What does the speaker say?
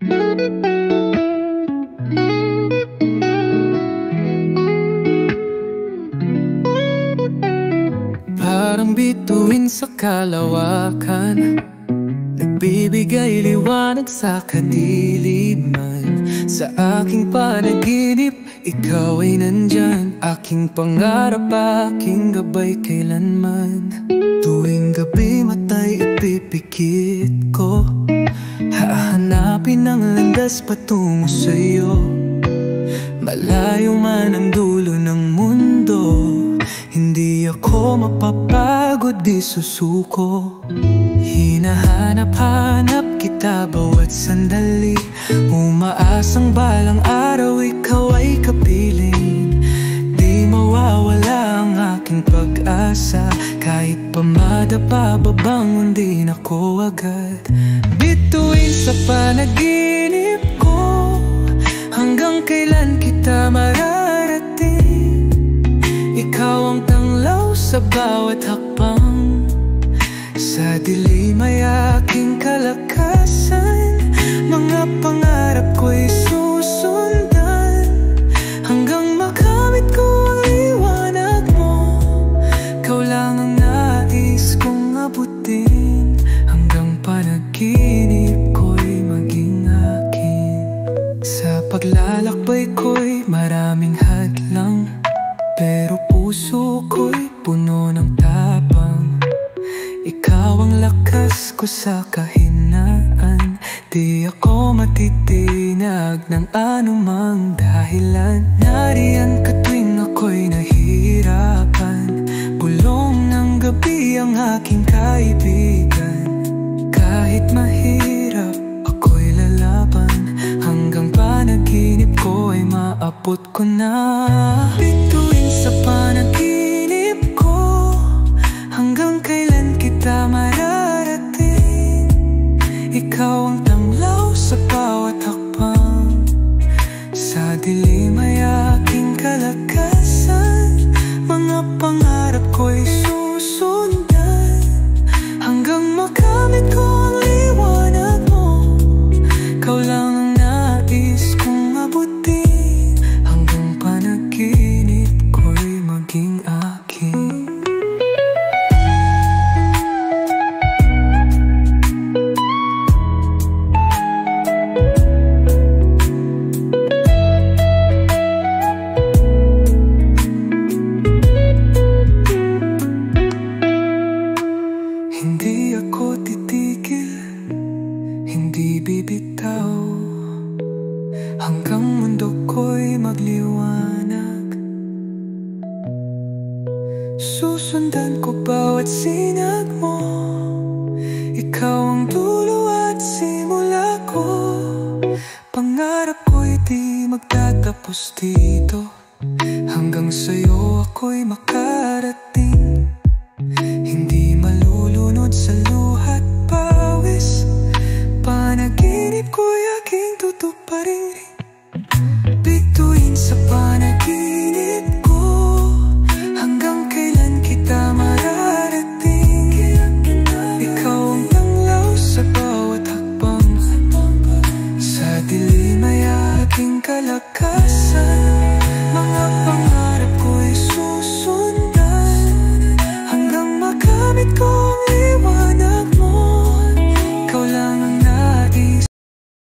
Parang bituin sa kalawakan, nagbibigay liwanag sa kadiliman. Sa aking panaginip, ikaw ay nandyan. Aking pangarap, aking gabay kailanman. Tuwing gabi matay ipipikit ko, hahanapin ang landas patungo sa'yo. Malayo man ang dulo ng mundo, hindi ako mapapagod, di susuko. Hinahanap-hanap kita bawat sandali, umaasang balang araw ikaw ay kapiling. Di mawawala ang aking pag-asa, kahit pamada pa babangon din ako agad. Bituin sa panaginip ko, hanggang kailan kita mararating? Ikaw ang tanglaw sa bawat hakbang, sa dilim ay aking kalakasan. Mga pangarap ko'y susundan, hanggang makamit ko ang liwanag mo. Ikaw lang ang nais kong abutin, hanggang panaginip ko'y maging akin. Sa paglalakbay ko'y maraming hadlang, pero puso ko'y puno ng tapang. Ikaw ang lakas ko sa kahinaan, di ako matitinag ng anumang dahilan. Nariyan ka tuwing ako'y nahihirapan, bulong ng gabi ang aking kaibigan. Kahit mahirap ako'y lalaban, hanggang panaginip ko ay maabot ko na. Bituin sa panaginip ko, hanggang kailan kita mararating? Ikaw ang tanglaw sa bawat hakbang, sa dilim ay aking kalakasan. Mga pangarap ko'y susundan, hanggang makamit ko ang liwanag mo. Ikaw lang ang nais kong abutin, hanggang panaginip ko'y maging akin. Hindi ako titigil, hindi bibitaw, hanggang mundo ko'y magliwanag. Susundan ko bawat sinag mo, ikaw ang dulo at simula ko. Pangarap ko'y di magtatapos dito, hanggang sa'yo ako'y makarating. Hindi malulunod sa luha't pawis, panaginip ko'y aking tutuparin.